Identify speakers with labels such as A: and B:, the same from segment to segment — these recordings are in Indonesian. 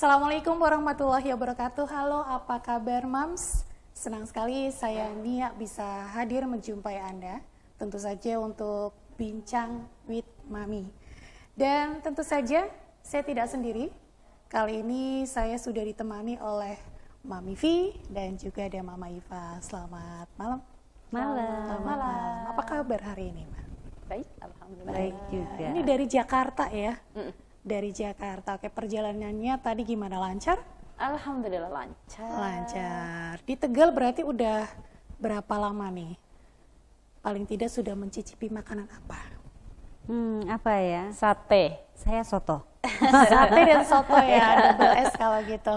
A: Assalamualaikum warahmatullahi wabarakatuh. Halo, apa kabar Mams? Senang sekali saya Nia bisa hadir menjumpai Anda. Tentu saja untuk bincang with Mami. Dan tentu saja saya tidak sendiri. Kali ini saya sudah ditemani oleh Mami V dan juga ada Mama Iva. Selamat malam.
B: Malam.
A: Malam. Apa kabar hari ini, Ma?
B: Baik, alhamdulillah.
A: Baik
B: juga.
A: Ini dari Jakarta ya? Dari Jakarta. Oke, perjalanannya tadi gimana? Lancar?
B: Alhamdulillah lancar.
A: Lancar. Di Tegal berarti udah berapa lama nih? Paling tidak sudah mencicipi makanan apa?
B: Apa ya? Sate. Saya soto.
A: Sate dan soto ya, double S kalau gitu.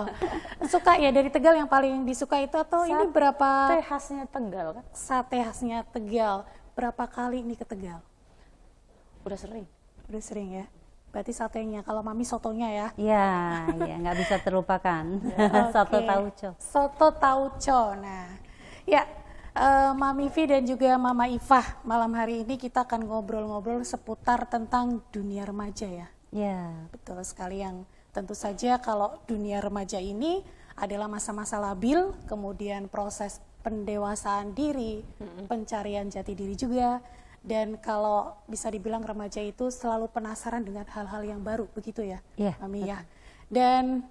A: Suka ya dari Tegal yang paling disuka itu atau ini berapa?
B: Sate khasnya Tegal kan?
A: Sate khasnya Tegal. Berapa kali ini ke Tegal?
B: Udah sering.
A: Udah sering ya. Berarti satenya, kalau Mami sotonya ya?
B: Ya, nggak bisa terlupakan. Soto tauco.
A: Soto tauco. Nah, ya Mami V dan juga Mama Ifah, malam hari ini kita akan ngobrol-ngobrol seputar tentang dunia remaja ya.
B: Ya.
A: Betul sekali, yang tentu saja kalau dunia remaja ini adalah masa-masa labil, kemudian proses pendewasaan diri, pencarian jati diri juga. Dan kalau bisa dibilang remaja itu selalu penasaran dengan hal-hal yang baru, begitu ya, Mami ya. Dan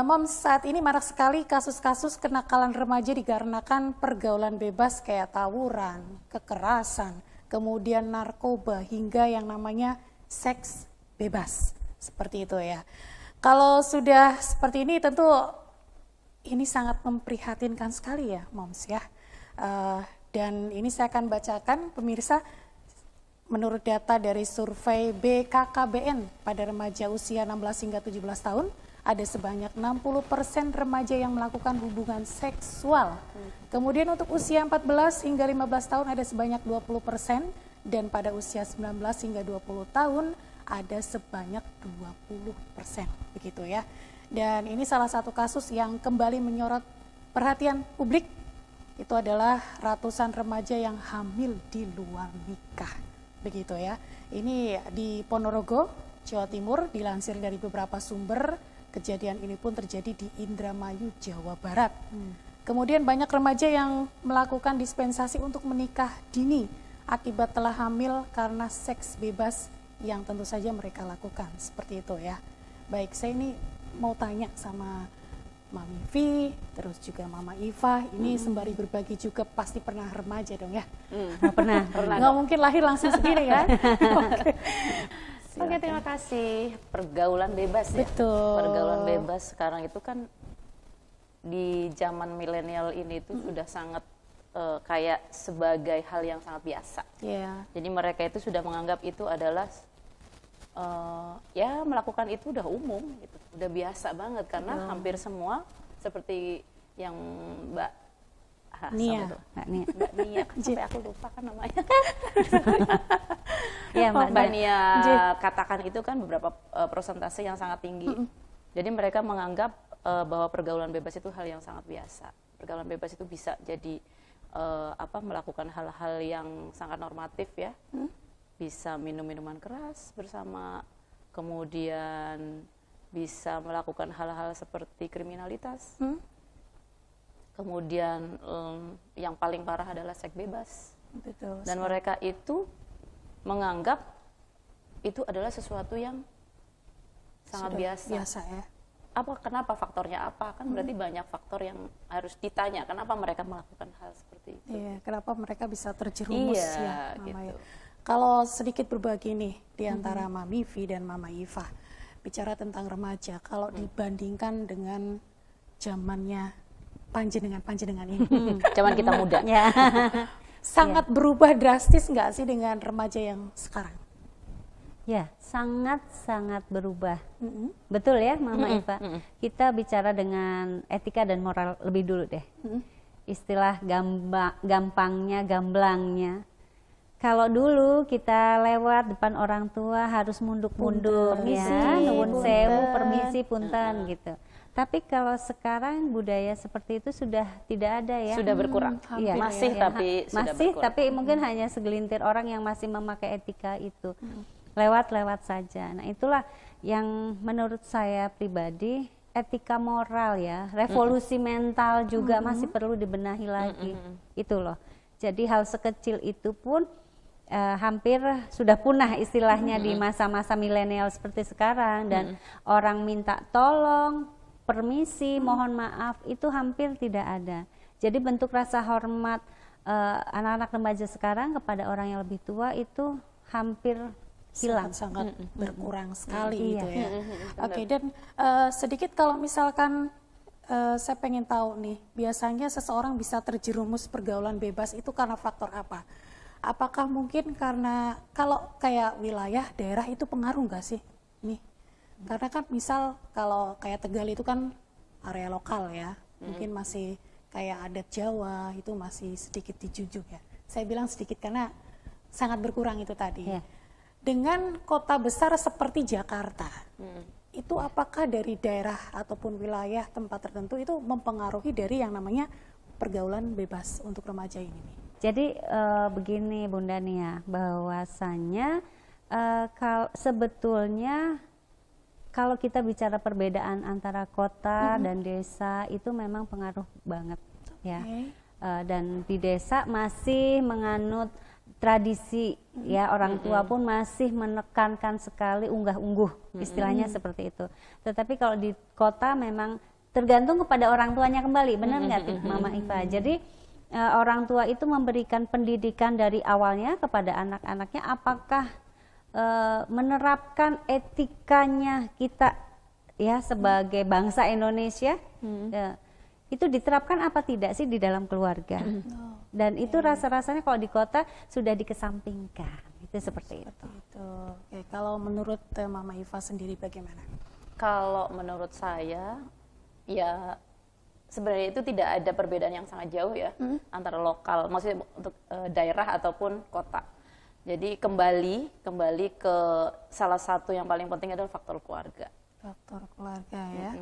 A: Mom, saat ini marak sekali kasus-kasus kenakalan remaja dikarenakan pergaulan bebas kayak tawuran, kekerasan, kemudian narkoba, hingga yang namanya seks bebas, seperti itu ya. Kalau sudah seperti ini tentu ini sangat memprihatinkan sekali ya, Moms ya. Dan ini saya akan bacakan pemirsa. Menurut data dari survei BKKBN pada remaja usia 16 hingga 17 tahun, ada sebanyak 60% remaja yang melakukan hubungan seksual. Kemudian untuk usia 14 hingga 15 tahun ada sebanyak 20%, dan pada usia 19 hingga 20 tahun ada sebanyak 20%, begitu ya. Dan ini salah satu kasus yang kembali menyorot perhatian publik, itu adalah ratusan remaja yang hamil di luar nikah. Begitu ya. Ini di Ponorogo, Jawa Timur, dilansir dari beberapa sumber. Kejadian ini pun terjadi di Indramayu, Jawa Barat. Kemudian banyak remaja yang melakukan dispensasi untuk menikah dini akibat telah hamil karena seks bebas yang tentu saja mereka lakukan. Seperti itu ya. Baik, saya ini mau tanya sama Mami V, terus juga Mama Iva, ini sembari berbagi juga pasti pernah remaja dong ya?
B: Pernah.
A: Nggak mungkin lahir langsung segini kan?
B: Oke, terima kasih. Pergaulan bebas ya.
A: Betul.
B: Pergaulan bebas sekarang itu kan di zaman milenial ini tuh sudah sangat kayak sebagai hal yang sangat biasa.
A: Yeah.
B: Jadi mereka itu sudah menganggap itu adalah ya melakukan itu udah umum gitu, udah biasa banget karena hampir semua seperti yang Mbak
A: Nia,
B: Mbak Nia kan sampai aku lupa kan namanya.
A: Ya,
B: Mbak Nia katakan itu kan beberapa persentase yang sangat tinggi. Jadi mereka menganggap bahwa pergaulan bebas itu hal yang sangat biasa. Pergaulan bebas itu bisa jadi melakukan hal-hal yang sangat normatif ya. Bisa minum minuman keras bersama, kemudian bisa melakukan hal-hal seperti kriminalitas. Kemudian yang paling parah adalah seks bebas.
A: Betul.
B: Dan mereka itu menganggap itu adalah sesuatu yang sangat biasa
A: ya.
B: Kenapa faktornya apa? Kan berarti banyak faktor yang harus ditanya. Kenapa mereka melakukan hal seperti itu?
A: Iya, kenapa mereka bisa terjerumus ya, Mama
B: gitu.
A: ya. Kalau sedikit berbagi nih di antara Mami V dan Mama Iva, bicara tentang remaja, kalau dibandingkan dengan zamannya panjenengan ini,
B: zaman kita muda,
A: sangat berubah drastis nggak sih dengan remaja yang sekarang?
B: Ya, sangat berubah. Betul ya, Mama Iva. Kita bicara dengan etika dan moral lebih dulu deh. Istilah gampangnya, gamblangnya. Kalau dulu kita lewat depan orang tua harus munduk-munduk ya, nuwun sewu, permisi, punten gitu. Tapi kalau sekarang budaya seperti itu sudah tidak ada ya. Sudah berkurang. Iya, masih ya, tapi sudah berkurang. Tapi mungkin hanya segelintir orang yang masih memakai etika itu. Lewat-lewat saja. Nah, itulah yang menurut saya pribadi etika moral ya, revolusi mental juga masih perlu dibenahi lagi. Itu loh. Jadi hal sekecil itu pun hampir sudah punah istilahnya di masa-masa milenial seperti sekarang, dan orang minta tolong, permisi, mohon maaf itu hampir tidak ada. Jadi bentuk rasa hormat anak-anak remaja sekarang kepada orang yang lebih tua itu hampir hilang,
A: sangat berkurang sekali gitu ya. Oke, dan sedikit kalau misalkan saya pengen tahu nih, biasanya seseorang bisa terjerumus pergaulan bebas itu karena faktor apa? Apakah mungkin karena kalau kayak wilayah daerah itu pengaruh nggak sih nih? Karena kan misal kalau kayak Tegal itu kan area lokal ya, mungkin masih kayak adat Jawa itu masih sedikit dijunjung ya. Saya bilang sedikit karena sangat berkurang itu tadi. Dengan kota besar seperti Jakarta, itu apakah dari daerah ataupun wilayah tempat tertentu itu mempengaruhi dari yang namanya pergaulan bebas untuk remaja ini?
B: Jadi begini Bunda Nia, bahwasannya sebetulnya kalau kita bicara perbedaan antara kota dan desa itu memang pengaruh banget ya. Dan di desa masih menganut tradisi ya, orang tua pun masih menekankan sekali unggah-ungguh, istilahnya seperti itu. Tetapi kalau di kota memang tergantung kepada orang tuanya kembali, benar nggak Mama Iva? Jadi orang tua itu memberikan pendidikan dari awalnya kepada anak-anaknya, apakah menerapkan etikanya kita ya sebagai bangsa Indonesia, itu diterapkan apa tidak sih di dalam keluarga. Dan itu rasa-rasanya kalau di kota sudah dikesampingkan, itu seperti itu.
A: Oke, kalau menurut Mama Iva sendiri bagaimana?
C: Kalau menurut saya, ya sebenarnya itu tidak ada perbedaan yang sangat jauh ya antara lokal, maksudnya untuk daerah ataupun kota. Jadi kembali ke salah satu yang paling penting adalah faktor keluarga.
A: Faktor keluarga ya.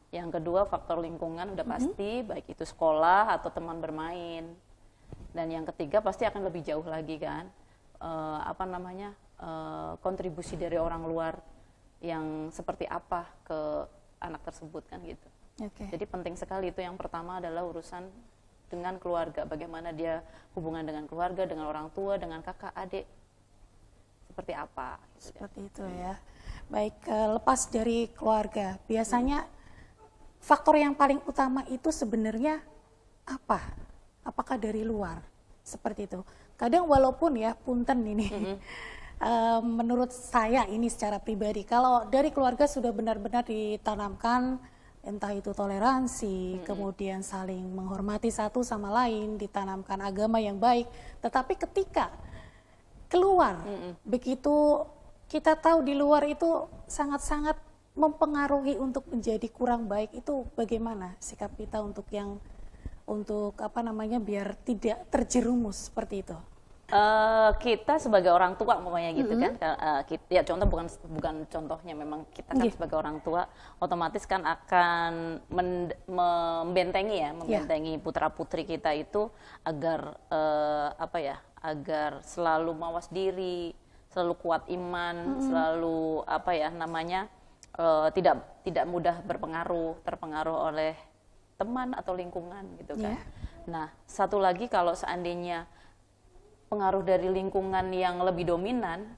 C: Yang kedua faktor lingkungan udah pasti, baik itu sekolah atau teman bermain. Dan yang ketiga pasti akan lebih jauh lagi kan, kontribusi dari orang luar yang seperti apa ke anak tersebut kan gitu. Jadi penting sekali itu. Yang pertama adalah urusan dengan keluarga, bagaimana dia hubungan dengan keluarga, dengan orang tua, dengan kakak, adik, seperti apa.
A: Seperti itu ya. Baik, lepas dari keluarga, biasanya faktor yang paling utama itu sebenarnya apa? Apakah dari luar? Seperti itu. Kadang walaupun ya, punten ini, menurut saya ini secara pribadi, kalau dari keluarga sudah benar-benar ditanamkan, entah itu toleransi, kemudian saling menghormati satu sama lain, ditanamkan agama yang baik, tetapi ketika keluar, begitu kita tahu di luar itu sangat-sangat mempengaruhi untuk menjadi kurang baik, itu bagaimana sikap kita untuk biar tidak terjerumus seperti itu?
C: Kita sebagai orang tua umpamanya gitu kan, ya contoh bukan contohnya, memang kita kan sebagai orang tua otomatis kan akan membentengi putra putri kita itu agar agar selalu mawas diri, selalu kuat iman, selalu tidak mudah terpengaruh oleh teman atau lingkungan gitu kan. Nah, satu lagi kalau seandainya pengaruh dari lingkungan yang lebih dominan,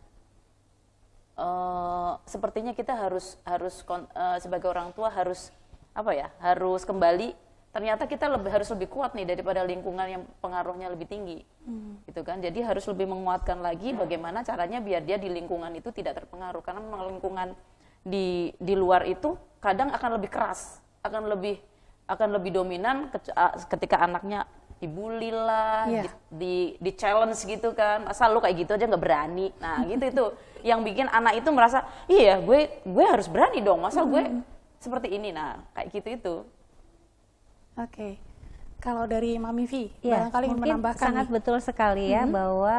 C: sepertinya kita harus sebagai orang tua harus kembali. Ternyata kita harus lebih kuat nih daripada lingkungan yang pengaruhnya lebih tinggi, gitu kan. Jadi harus lebih menguatkan lagi bagaimana caranya biar dia di lingkungan itu tidak terpengaruh, karena memang lingkungan di luar itu kadang akan lebih keras, akan lebih dominan ketika anaknya dibully lah, di challenge gitu kan, asal lu kayak gitu aja nggak berani. Nah gitu itu yang bikin anak itu merasa, iya gue harus berani dong, masa gue seperti ini. Nah kayak gitu itu.
A: Oke. Kalau dari Mami Vi,
B: ya,
A: barangkali ingin menambahkan
B: sangat betul sekali ya, bahwa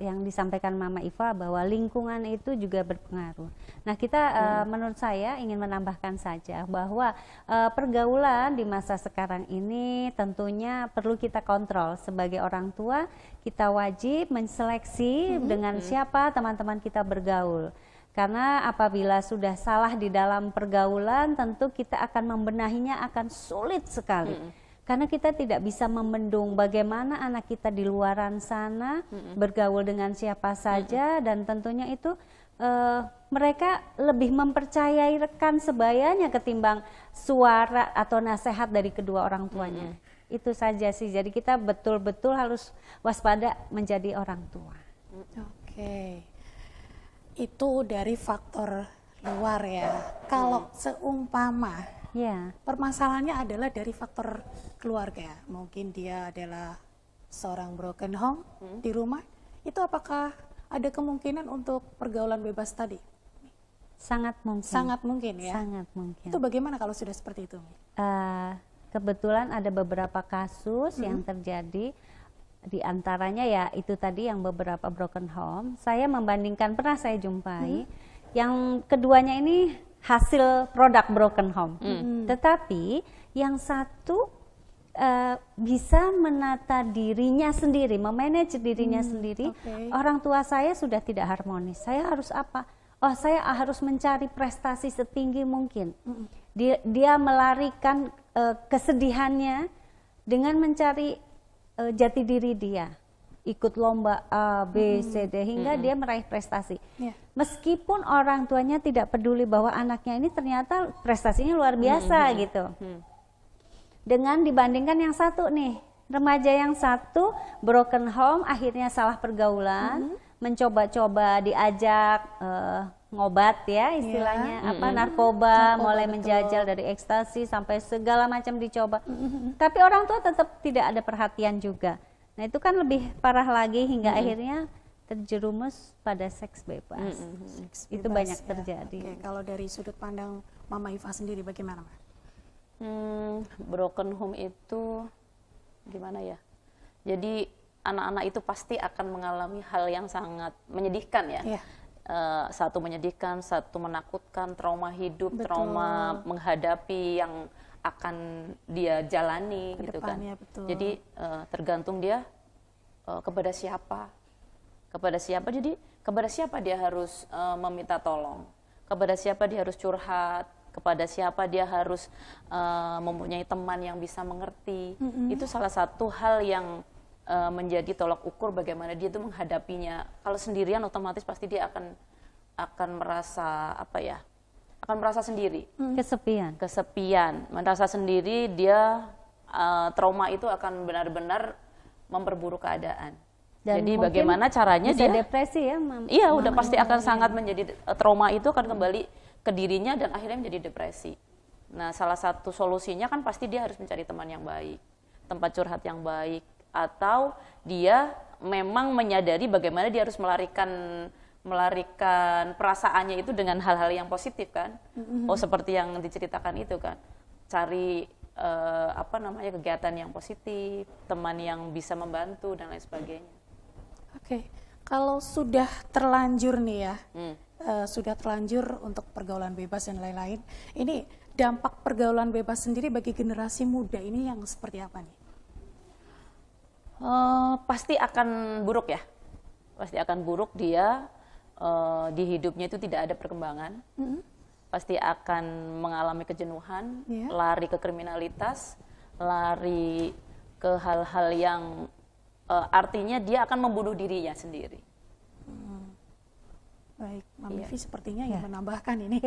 B: yang disampaikan Mama Iva bahwa lingkungan itu juga berpengaruh. Nah kita menurut saya ingin menambahkan saja bahwa pergaulan di masa sekarang ini tentunya perlu kita kontrol. Sebagai orang tua kita wajib menseleksi dengan siapa teman-teman kita bergaul. Karena apabila sudah salah di dalam pergaulan, tentu kita akan membenahinya akan sulit sekali. Karena kita tidak bisa membendung bagaimana anak kita di luaran sana bergaul dengan siapa saja, dan tentunya itu mereka lebih mempercayai rekan sebayanya ketimbang suara atau nasihat dari kedua orang tuanya. Itu saja sih, jadi kita betul-betul harus waspada menjadi orang tua.
A: Oke, itu dari faktor luar ya. Kalau seumpama permasalahannya adalah dari faktor keluarga, mungkin dia adalah seorang broken home di rumah, itu apakah ada kemungkinan untuk pergaulan bebas tadi?
B: Sangat mungkin.
A: Sangat mungkin ya?
B: Sangat mungkin.
A: Itu bagaimana kalau sudah seperti itu?
B: Kebetulan ada beberapa kasus yang terjadi, di antaranya ya itu tadi yang beberapa broken home. Saya membandingkan, pernah saya jumpai, yang keduanya ini hasil produk broken home. Tetapi yang satu bisa menata dirinya sendiri, memanage dirinya sendiri. Orang tua saya sudah tidak harmonis. Saya harus apa? Oh, saya harus mencari prestasi setinggi mungkin. Dia melarikan kesedihannya dengan mencari jati diri dia. Ikut lomba A, B, C, D hingga dia meraih prestasi. Meskipun orang tuanya tidak peduli bahwa anaknya ini ternyata prestasinya luar biasa gitu. Dengan dibandingkan yang satu nih, remaja yang satu broken home, akhirnya salah pergaulan, mencoba-coba diajak ngobat ya istilahnya, narkoba, mulai menjajal dari ekstasi sampai segala macam dicoba. Tapi orang tua tetap tidak ada perhatian juga. Nah itu kan lebih parah lagi hingga akhirnya terjerumus pada seks bebas. Itu banyak terjadi.
A: Oke, kalau dari sudut pandang Mama Iva sendiri bagaimana, Ma?
C: Broken home itu gimana ya? Jadi anak-anak itu pasti akan mengalami hal yang sangat menyedihkan ya. Satu menyedihkan, satu menakutkan, trauma hidup, trauma menghadapi yang akan dia jalani gitu kan. Jadi tergantung dia kepada siapa. Jadi kepada siapa dia harus meminta tolong, kepada siapa dia harus curhat, kepada siapa dia harus mempunyai teman yang bisa mengerti. Itu salah satu hal yang menjadi tolak ukur bagaimana dia itu menghadapinya. Kalau sendirian otomatis pasti dia akan merasa akan merasa sendiri, kesepian, merasa sendiri. Dia trauma itu akan benar-benar memperburuk keadaan. Dan jadi bagaimana caranya
B: bisa
C: dia
B: depresi ya,
C: iya udah pasti akan sangat menjadi trauma itu akan kembali ke dirinya dan akhirnya menjadi depresi. Nah, salah satu solusinya kan pasti dia harus mencari teman yang baik, tempat curhat yang baik, atau dia memang menyadari bagaimana dia harus melarikan perasaannya itu dengan hal-hal yang positif kan. Oh, seperti yang diceritakan itu kan. Cari kegiatan yang positif, teman yang bisa membantu dan lain sebagainya.
A: Oke. Kalau sudah terlanjur nih ya. Sudah terlanjur untuk pergaulan bebas dan lain-lain. Ini dampak pergaulan bebas sendiri bagi generasi muda ini yang seperti apa nih?
C: Pasti akan buruk ya. Pasti akan buruk dia di hidupnya itu tidak ada perkembangan. Pasti akan mengalami kejenuhan, lari ke kriminalitas, lari ke hal-hal yang artinya dia akan membunuh dirinya sendiri.
A: Baik, Mami Vi sepertinya yang menambahkan ini.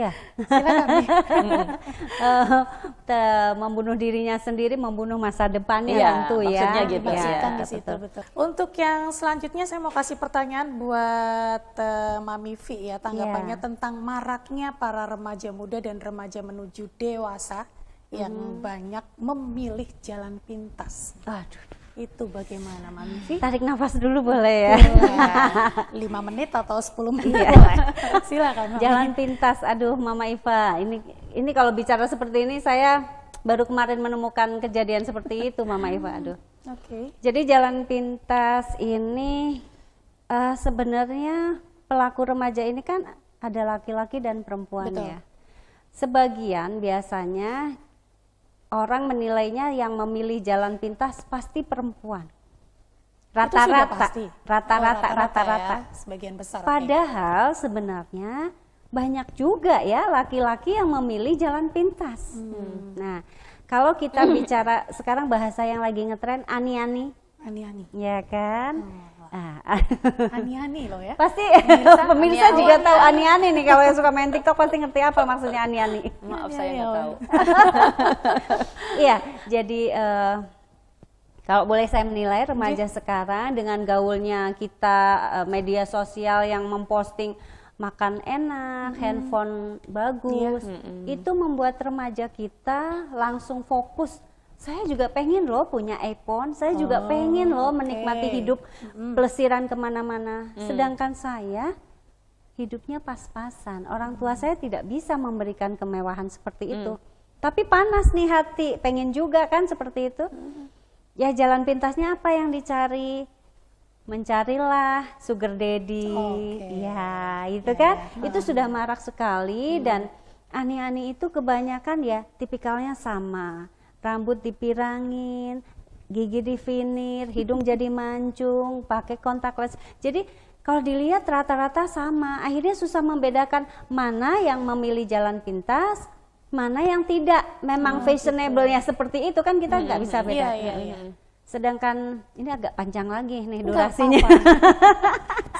B: Silakan. Membunuh dirinya sendiri, membunuh masa depannya tentu ya.
C: Maksudnya gitu
A: ya. Betul. Untuk yang selanjutnya saya mau kasih pertanyaan buat Mami Vi ya, tanggapannya tentang maraknya para remaja muda dan remaja menuju dewasa yang banyak memilih jalan pintas. Itu bagaimana, Mami Vi?
B: Tarik nafas dulu boleh ya?
A: 5 menit atau 10 menit boleh. Silakan.
B: Jalan pintas, aduh Mama Iva, ini kalau bicara seperti ini saya baru kemarin menemukan kejadian seperti itu, Mama Iva, aduh. Jadi jalan pintas ini sebenarnya pelaku remaja ini kan ada laki-laki dan perempuan ya. Sebagian biasanya orang menilainya yang memilih jalan pintas pasti perempuan. Rata-rata.
A: Ya, sebagian besar.
B: Padahal sebenarnya banyak juga ya laki-laki yang memilih jalan pintas. Nah, kalau kita bicara sekarang bahasa yang lagi ngetren ani-ani, ya kan?
A: Ani-ani loh ya.
B: Pasti pemirsa juga tahu ani-ani nih, kalau yang suka main TikTok pasti ngerti apa maksudnya ani-ani.
C: Maaf saya nggak tahu.
B: Iya, jadi kalau boleh saya menilai remaja sekarang dengan gaulnya kita media sosial yang memposting makan enak, handphone bagus, itu membuat remaja kita langsung fokus. Saya juga pengen loh punya iPhone, saya juga pengen loh menikmati hidup pelesiran kemana-mana. Sedangkan saya hidupnya pas-pasan, orang tua saya tidak bisa memberikan kemewahan seperti itu. Tapi panas nih hati, pengen juga kan seperti itu. Ya jalan pintasnya apa yang dicari? Mencarilah sugar daddy, ya itu kan, itu sudah marak sekali. Dan ani-ani itu kebanyakan ya tipikalnya sama. Rambut dipirangin, gigi divinir, hidung jadi mancung, pakai kontak lens. Jadi kalau dilihat rata-rata sama, akhirnya susah membedakan mana yang memilih jalan pintas, mana yang tidak. Memang fashionable-nya seperti itu kan kita nggak bisa bedakan. Sedangkan ini agak panjang lagi nih durasinya.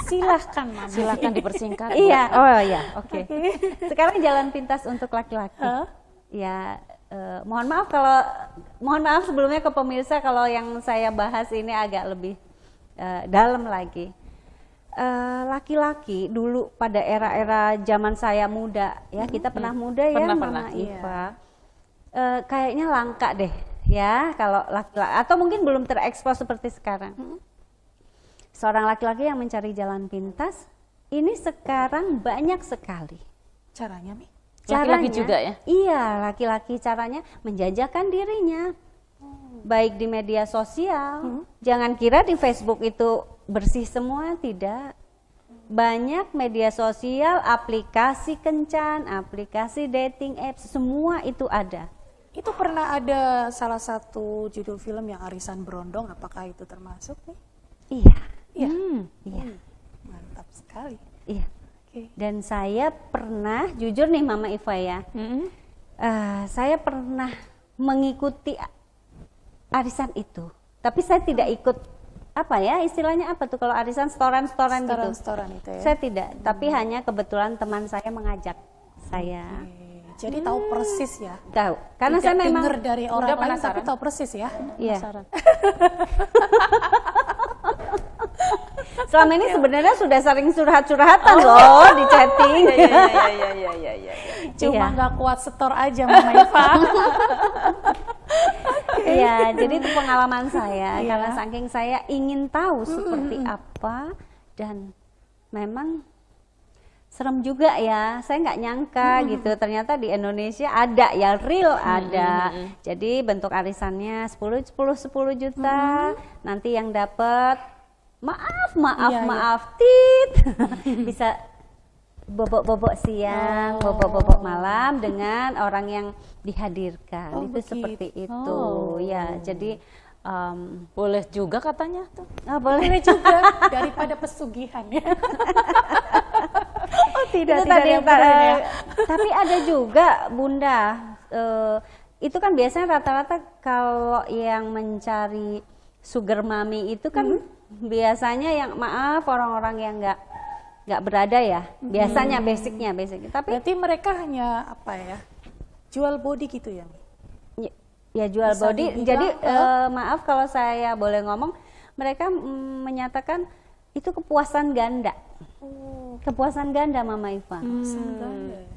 A: Silahkan Mama.
C: Silahkan dipersingkat.
B: Iya, oh iya, oke. Sekarang jalan pintas untuk laki-laki. Ya. Mohon maaf sebelumnya ke pemirsa kalau yang saya bahas ini agak lebih dalam lagi. Laki-laki dulu pada era-era zaman saya muda, ya kita pernah muda ya, Mama Iva. Kayaknya langka deh, ya kalau laki-laki, atau mungkin belum terekspos seperti sekarang. Seorang laki-laki yang mencari jalan pintas, ini sekarang banyak sekali.
A: Caranya, Mi?
C: Laki-laki juga ya?
B: Iya, laki-laki caranya menjajakan dirinya. Baik di media sosial, jangan kira di Facebook itu bersih semua, tidak. Banyak media sosial, aplikasi kencan, aplikasi dating apps, semua itu ada.
A: Itu pernah ada salah satu judul film yang Arisan Berondong, apakah itu termasuk nih?
B: Iya.
A: Iya. Mantap sekali.
B: Iya. Dan saya pernah, jujur nih Mama Iva ya, saya pernah mengikuti arisan itu, tapi saya tidak ikut, apa ya istilahnya apa tuh kalau arisan, setoran gitu.
A: Setoran itu ya?
B: Saya tidak, tapi hanya kebetulan teman saya mengajak saya.
A: Jadi tahu persis ya?
B: Tahu, karena
A: tidak
B: saya memang
A: dengar dari orang lain tapi tahu persis ya?
B: Iya. Selama ini sebenarnya sudah sering curhat-curhatan loh di chatting.
C: Iya.
A: Cuma nggak kuat setor aja Mama Iva.
B: Iya, jadi itu pengalaman saya karena saking saya ingin tahu seperti apa, dan memang serem juga ya. Saya nggak nyangka gitu. Ternyata di Indonesia ada ya, real ada. Jadi bentuk arisannya 10 juta. Nanti yang dapat maaf tit bisa bobok siang, bobok malam dengan orang yang dihadirkan. Itu begitu. Seperti itu ya. Jadi
C: boleh juga katanya tuh.
B: Boleh
A: juga daripada pesugihan ya. Tidak
B: tadi,
A: ya.
B: Tapi ada juga Bunda, itu kan biasanya rata-rata kalau yang mencari sugar mommy itu kan biasanya yang orang-orang yang nggak berada ya, biasanya basicnya. Tapi
A: berarti mereka hanya apa ya, jual body gitu ya?
B: Ya jual
A: bisa
B: body.
A: dibilang,
B: jadi maaf kalau saya boleh ngomong, mereka menyatakan itu kepuasan ganda. Kepuasan ganda Mama Iva.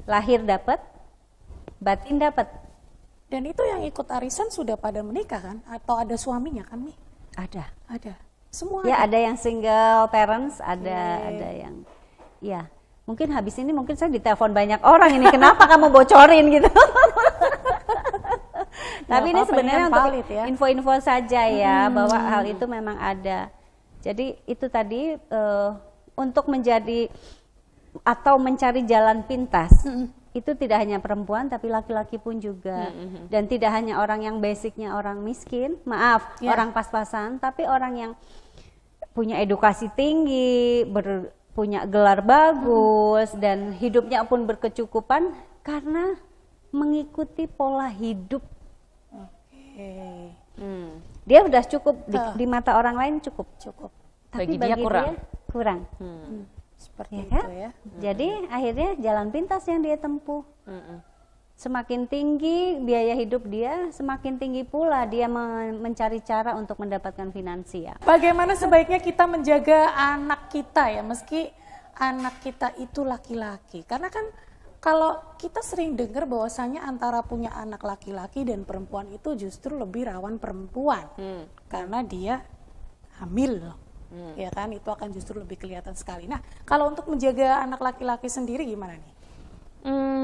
B: Lahir dapat, batin dapat.
A: Dan itu yang ikut arisan sudah pada menikah kan? Atau ada suaminya kan, Mi?
B: Ada.
A: Semua
B: ya ada yang single parents, ada yang ya mungkin habis ini mungkin saya ditelepon banyak orang ini, kenapa kamu bocorin gitu. Tapi ini sebenarnya untuk info-info saja ya, bahwa hal itu memang ada. Jadi itu tadi untuk menjadi atau mencari jalan pintas itu tidak hanya perempuan tapi laki-laki pun juga. Dan tidak hanya orang yang basicnya orang miskin, orang pas-pasan, tapi orang yang punya edukasi tinggi, punya gelar bagus dan hidupnya pun berkecukupan karena mengikuti pola hidup. Dia udah cukup di mata orang lain cukup. Tapi
C: Bagi dia
B: kurang.
A: Seperti
B: Ya
A: itu
B: kan?
A: ya.
B: Jadi akhirnya jalan pintas yang dia tempuh. Semakin tinggi biaya hidup dia, semakin tinggi pula dia mencari cara untuk mendapatkan finansial.
A: Bagaimana sebaiknya kita menjaga anak kita ya, meski anak kita itu laki-laki? Karena kan kalau kita sering dengar bahwasanya antara punya anak laki-laki dan perempuan itu justru lebih rawan perempuan, karena dia hamil, ya kan, itu akan justru lebih kelihatan sekali. Nah, kalau untuk menjaga anak laki-laki sendiri gimana nih?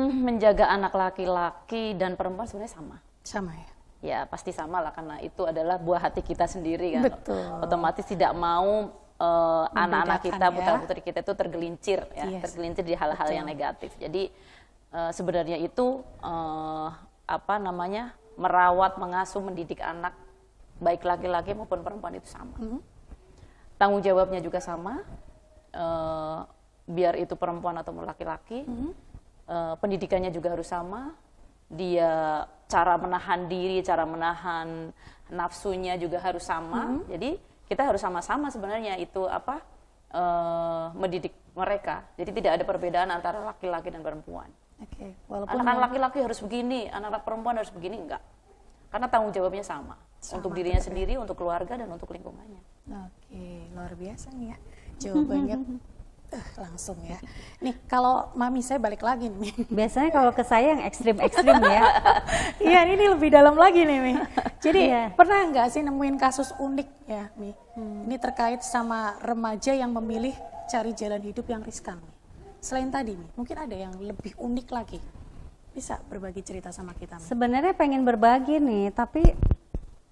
C: Menjaga anak laki-laki dan perempuan sebenarnya sama.
A: Sama ya?
C: Ya pasti sama lah, karena itu adalah buah hati kita sendiri kan.
A: Betul.
C: Otomatis tidak mau anak-anak kita, putra-putri kita itu tergelincir ya, tergelincir di hal-hal yang negatif. Jadi sebenarnya itu merawat, mengasuh, mendidik anak baik laki-laki maupun perempuan itu sama. Tanggung jawabnya juga sama, biar itu perempuan atau laki-laki. Pendidikannya juga harus sama, dia cara menahan diri, cara menahan nafsunya juga harus sama. Jadi kita harus sama-sama sebenarnya itu mendidik mereka. Jadi tidak ada perbedaan antara laki-laki dan perempuan. Anak-anak laki-laki harus begini, anak-anak perempuan harus begini, enggak. Karena tanggung jawabnya sama untuk dirinya sendiri, untuk keluarga dan untuk lingkungannya.
A: Oke, luar biasa nih ya jawabannya. Langsung ya. Nih kalau mami saya balik lagi nih.
B: Biasanya kalau ke saya yang ekstrim-ekstrim ya.
A: Iya, ini lebih dalam lagi nih Mi. Jadi pernah nggak sih nemuin kasus unik ya Mi? Ini terkait sama remaja yang memilih cari jalan hidup yang riskan Mi. Selain tadi Mi, mungkin ada yang lebih unik lagi. Bisa berbagi cerita sama kita Mi?
B: Sebenarnya pengen berbagi nih, tapi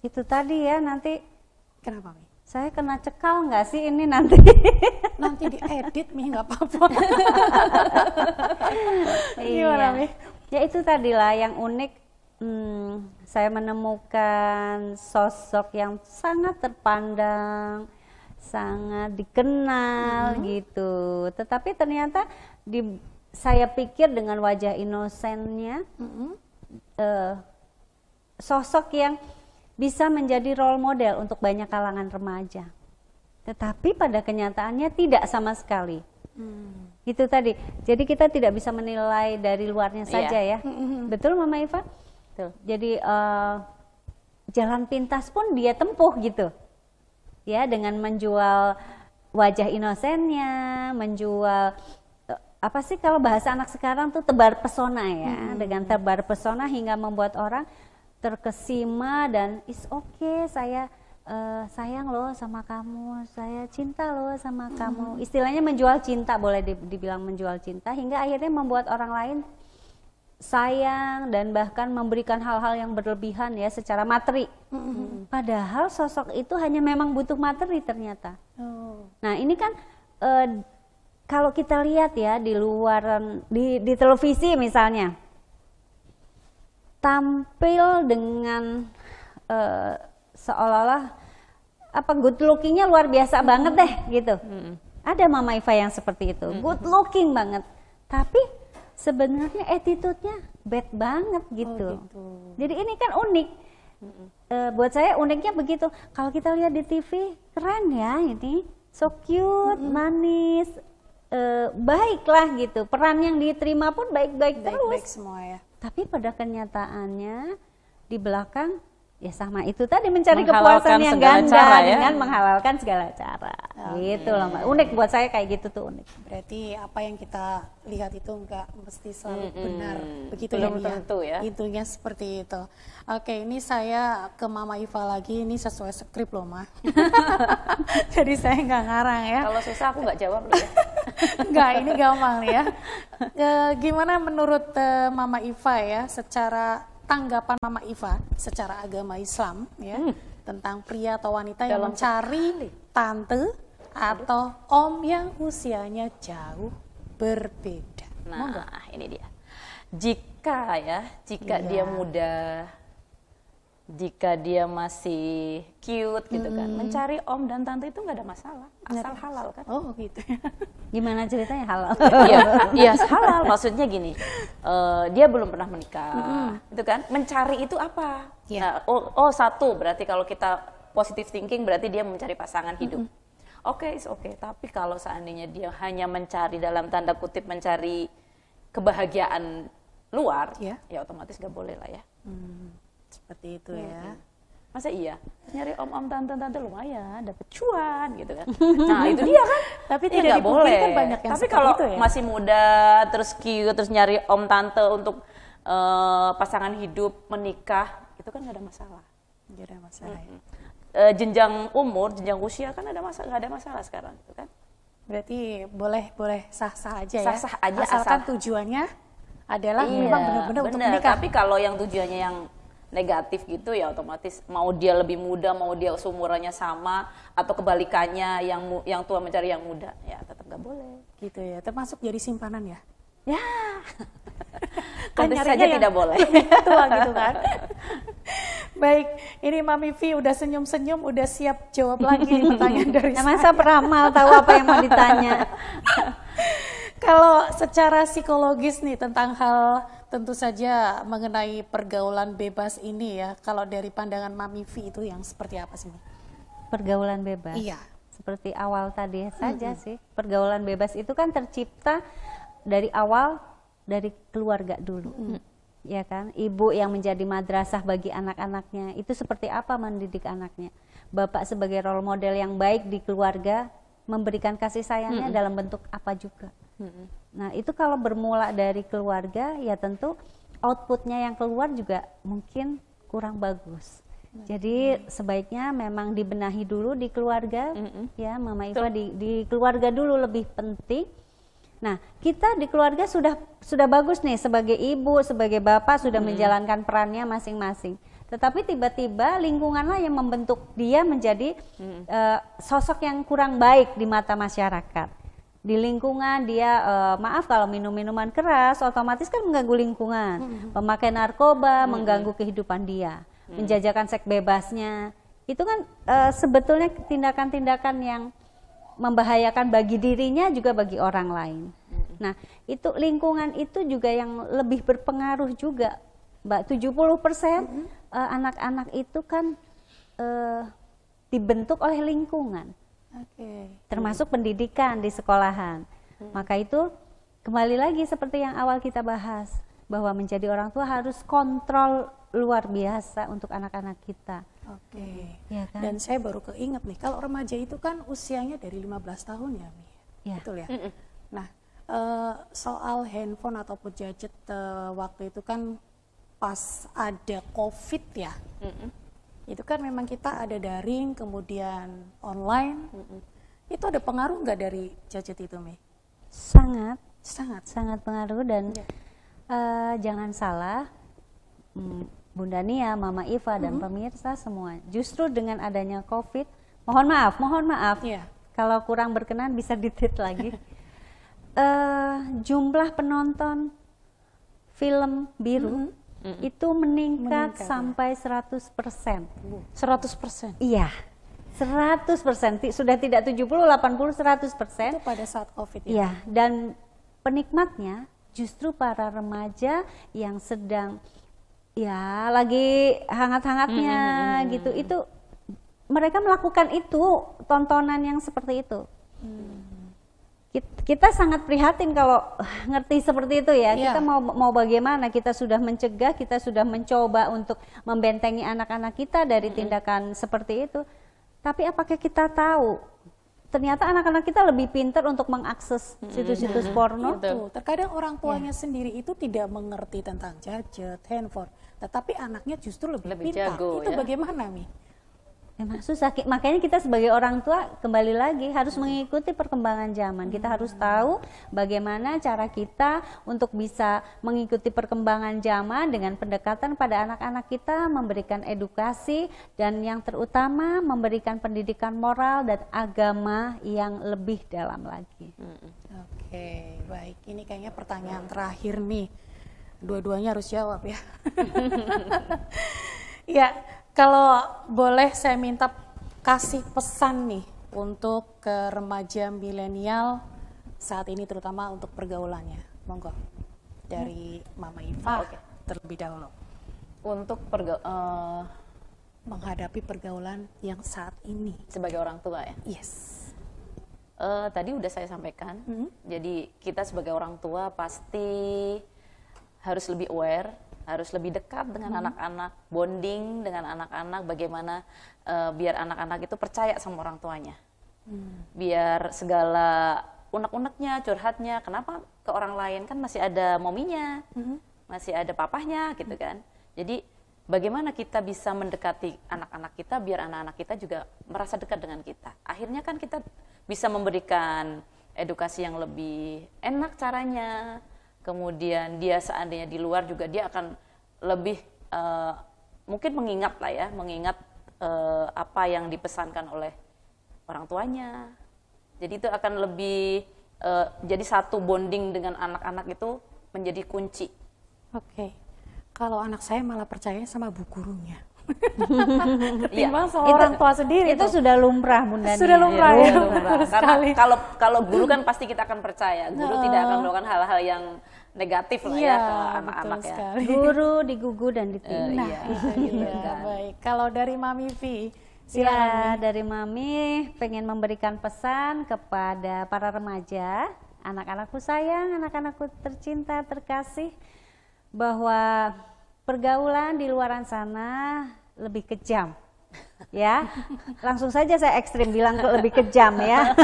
B: itu tadi ya nanti.
A: Kenapa Mi?
B: Saya kena cekal nggak sih ini nanti?
A: Nanti diedit Mi, nggak apa-apa. Gimana Mi?
B: Ya itu tadilah yang unik. Saya menemukan sosok yang sangat terpandang, sangat dikenal gitu. Tetapi ternyata saya pikir dengan wajah inosennya, sosok yang bisa menjadi role model untuk banyak kalangan remaja. Tetapi pada kenyataannya tidak sama sekali. Itu tadi. Jadi kita tidak bisa menilai dari luarnya saja ya. Betul Mama Iva? Betul. Jadi jalan pintas pun dia tempuh gitu. Ya, dengan menjual wajah inosennya, menjual apa sih kalau bahasa anak sekarang tuh tebar pesona ya. Dengan tebar pesona hingga membuat orang terkesima dan is okay, saya sayang loh sama kamu, saya cinta loh sama kamu. Istilahnya menjual cinta, boleh dibilang menjual cinta, hingga akhirnya membuat orang lain sayang dan bahkan memberikan hal-hal yang berlebihan ya secara materi. Padahal sosok itu hanya memang butuh materi ternyata. Nah ini kan kalau kita lihat ya di luaran di televisi misalnya, tampil dengan seolah-olah good lookingnya luar biasa banget deh gitu. Ada Mama Iva yang seperti itu, good looking banget, tapi sebenarnya attitude-nya bad banget gitu. Jadi ini kan unik. Buat saya uniknya begitu. Kalau kita lihat di TV keren ya ini, so cute, manis, baiklah gitu. Peran yang diterima pun baik-baik terus.
A: Baik semua ya.
B: Tapi pada kenyataannya di belakang ya sama itu tadi, mencari kepuasan yang ganda dengan menghalalkan segala cara. Gitu loh Mbak. Unik buat saya kayak gitu tuh unik.
A: Berarti apa yang kita lihat itu enggak mesti selalu benar. Begitu
C: belum
A: ya
C: tentu ya.
A: Intinya seperti itu. Oke, ini saya ke Mama Iva lagi, ini sesuai skrip loh Ma. Jadi saya nggak ngarang ya.
C: Kalau susah aku nggak jawab loh ya.
A: Enggak, ini gampang nih ya. Gimana menurut Mama Iva ya, secara tanggapan Mama Iva secara agama Islam ya, tentang pria atau wanita yang mencari tante atau om yang usianya jauh berbeda.
C: Nah, ini dia. Jika dia muda jika dia masih cute gitu kan, mencari om dan tante itu nggak ada masalah, asal halal kan.
A: Oh gitu.
B: Gimana ceritanya halal?
C: Iya halal, maksudnya gini, dia belum pernah menikah, itu kan, mencari itu apa?
A: Yeah.
C: Nah, satu, berarti kalau kita positive thinking berarti dia mencari pasangan hidup. Oke, tapi kalau seandainya dia hanya mencari dalam tanda kutip mencari kebahagiaan luar,
A: Yeah.
C: ya otomatis nggak boleh lah ya.
A: Seperti itu ya.
C: Masa iya? Nyari om-om tante-tante lumayan, dapet cuan gitu kan. Nah itu dia kan.
A: Tapi
C: ya,
A: tidak
C: nggak boleh.
A: dipungkiri banyak yang
C: Tapi
A: seperti
C: kalau
A: itu ya.
C: masih muda, terus cute, terus nyari om tante untuk pasangan hidup, menikah, itu kan nggak ada masalah.
A: Nggak ada masalah ya.
C: Jenjang umur, jenjang usia kan nggak ada masalah sekarang, gitu kan?
A: Berarti boleh sah-sah aja ya.
C: Sah-sah aja,
A: asalkan
C: asal
A: tujuannya adalah memang benar-benar untuk menikah.
C: Tapi kalau yang tujuannya yang negatif gitu ya otomatis mau dia lebih muda, mau dia seumurannya sama atau kebalikannya yang tua mencari yang muda, ya tetap nggak boleh.
A: Gitu ya. Termasuk jadi simpanan ya.
C: Ya.
A: Kan
C: Tentu
A: nyarinya
C: saja
A: yang
C: tidak boleh.
A: tua gitu kan. Baik, ini Mami V udah senyum-senyum, udah siap jawab lagi pertanyaan dari
B: Nah, masa peramal tahu apa yang mau ditanya?
A: Kalau secara psikologis nih tentang hal tentu saja mengenai pergaulan bebas ini ya, kalau dari pandangan Mami V itu yang seperti apa sih?
B: Pergaulan bebas.
A: Iya.
B: Seperti awal tadi saja sih. Pergaulan bebas itu kan tercipta dari awal dari keluarga dulu. Ya kan? Ibu yang menjadi madrasah bagi anak-anaknya, itu seperti apa mendidik anaknya? Bapak sebagai role model yang baik di keluarga, memberikan kasih sayangnya dalam bentuk apa juga. Nah itu kalau bermula dari keluarga ya tentu outputnya yang keluar juga mungkin kurang bagus. Jadi sebaiknya memang dibenahi dulu di keluarga, ya Mama Iva di keluarga dulu lebih penting. Nah kita di keluarga sudah bagus nih sebagai ibu, sebagai bapak sudah menjalankan perannya masing-masing. Tetapi tiba-tiba lingkunganlah yang membentuk dia menjadi sosok yang kurang baik di mata masyarakat. Di lingkungan dia maaf kalau minum minuman keras otomatis kan mengganggu lingkungan, pemakai narkoba mengganggu kehidupan dia, menjajakan seks bebasnya itu kan sebetulnya tindakan-tindakan yang membahayakan bagi dirinya juga bagi orang lain. Nah itu lingkungan itu juga yang lebih berpengaruh juga Mbak. 70% anak-anak itu kan dibentuk oleh lingkungan. Termasuk pendidikan di sekolahan. Maka itu kembali lagi seperti yang awal kita bahas, bahwa menjadi orang tua harus kontrol luar biasa untuk anak-anak kita. Ya kan?
A: Dan saya baru keinget nih, kalau remaja itu kan usianya dari 15 tahun ya, Mi.
B: Ya.
A: Betul ya? Nah, soal handphone ataupun gadget waktu itu kan pas ada COVID ya. Itu kan memang kita ada daring, kemudian online. Itu ada pengaruh nggak dari gadget itu, Mi?
B: Sangat pengaruh dan jangan salah, Bunda Nia, Mama Iva dan pemirsa semua. Justru dengan adanya COVID, mohon maaf.
A: Yeah.
B: Kalau kurang berkenan bisa di-tweet lagi. Jumlah penonton film biru itu meningkat sampai 100%.
C: 100%.
B: Iya, 100%. Sudah tidak 70, 80, 100%.
A: Itu pada saat COVID ya?
B: Iya, dan penikmatnya justru para remaja yang sedang ya lagi hangat-hangatnya gitu. Itu mereka melakukan itu, tontonan yang seperti itu. Kita sangat prihatin kalau ngerti seperti itu ya. Kita mau bagaimana? Kita sudah mencegah, kita sudah mencoba untuk membentengi anak-anak kita dari tindakan seperti itu. Tapi apakah kita tahu ternyata anak-anak kita lebih pintar untuk mengakses situs-situs porno?
A: Itu. Terkadang orang tuanya sendiri itu tidak mengerti tentang gadget, handphone, tetapi anaknya justru lebih pintar.
C: jago,
A: itu
C: ya?
A: bagaimana, Mi?
B: Memang susah, makanya kita sebagai orang tua kembali lagi harus mengikuti perkembangan zaman. Kita harus tahu bagaimana cara kita untuk bisa mengikuti perkembangan zaman dengan pendekatan pada anak-anak kita, memberikan edukasi dan yang terutama memberikan pendidikan moral dan agama yang lebih dalam lagi.
A: Oke, baik. Ini kayaknya pertanyaan terakhir nih. Dua-duanya harus jawab ya. Ya, Kalau boleh saya minta kasih pesan nih untuk ke remaja milenial saat ini, terutama untuk pergaulannya. Monggo dari Mama Iva terlebih dahulu.
C: Untuk
A: menghadapi pergaulan yang saat ini
C: sebagai orang tua ya.
A: Yes.
C: Tadi udah saya sampaikan. Jadi kita sebagai orang tua pasti harus lebih aware, harus lebih dekat dengan anak-anak, bonding dengan anak-anak, bagaimana biar anak-anak itu percaya sama orang tuanya. Biar segala unek-uneknya, curhatnya, kenapa ke orang lain, kan masih ada mominya, masih ada papahnya gitu kan. Jadi bagaimana kita bisa mendekati anak-anak kita biar anak-anak kita juga merasa dekat dengan kita. Akhirnya kan kita bisa memberikan edukasi yang lebih enak caranya. Kemudian dia seandainya di luar juga dia akan lebih mungkin mengingat lah ya, mengingat apa yang dipesankan oleh orang tuanya. Jadi itu akan lebih jadi satu bonding dengan anak-anak itu menjadi kunci.
A: Oke. Kalau anak saya malah percaya sama bu gurunya.
B: Ketimbang
A: sama orang tua sendiri.
B: Itu sudah lumrah, Bunda.
A: Sudah lumrah ya.
C: Karena kalau guru kan pasti kita akan percaya. Guru tidak akan melakukan hal-hal yang negatif lah ya ke anak-anak ya.
B: Guru digugu dan ditiru.
A: Nah, itu dia. Baik. Kalau dari Mami Vi, silakan.
B: Dari Mami pengen memberikan pesan kepada para remaja, anak-anakku sayang, anak-anakku tercinta, terkasih, bahwa pergaulan di luaran sana lebih kejam, ya. Langsung saja saya ekstrim bilang lebih kejam ya.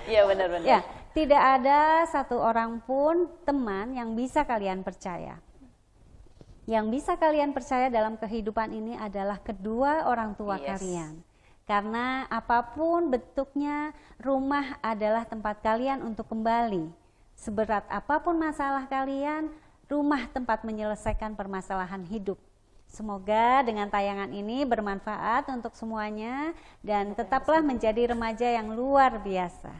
C: Iya benar-benar.
B: Ya, tidak ada satu orang pun teman yang bisa kalian percaya. Yang bisa kalian percaya dalam kehidupan ini adalah kedua orang tua kalian. Karena apapun bentuknya, rumah adalah tempat kalian untuk kembali. Seberat apapun masalah kalian, rumah tempat menyelesaikan permasalahan hidup. Semoga dengan tayangan ini bermanfaat untuk semuanya dan tetaplah menjadi remaja yang luar biasa.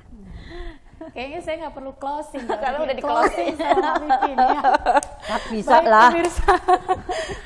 A: Kayaknya saya nggak perlu closing.
C: Karena udah di closing
A: sama Mami Vi ya.
B: Bisa lah.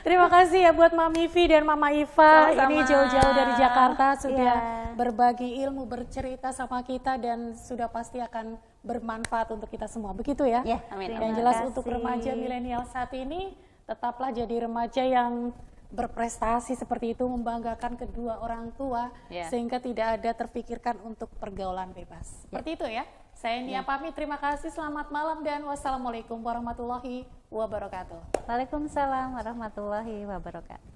A: Terima kasih ya buat Mami Vi dan Mama Iva.
C: Sama-sama.
A: Ini jauh-jauh dari Jakarta sudah berbagi ilmu, bercerita sama kita dan sudah pasti akan bermanfaat untuk kita semua. Begitu ya?
B: Ya,
C: amin.
A: Yang jelas untuk remaja milenial saat ini tetaplah jadi remaja yang berprestasi seperti itu, membanggakan kedua orang tua sehingga tidak ada terpikirkan untuk pergaulan bebas. Seperti itu ya. Saya Nia pamit, terima kasih, selamat malam dan wassalamualaikum warahmatullahi wabarakatuh.
B: Waalaikumsalam warahmatullahi wabarakatuh.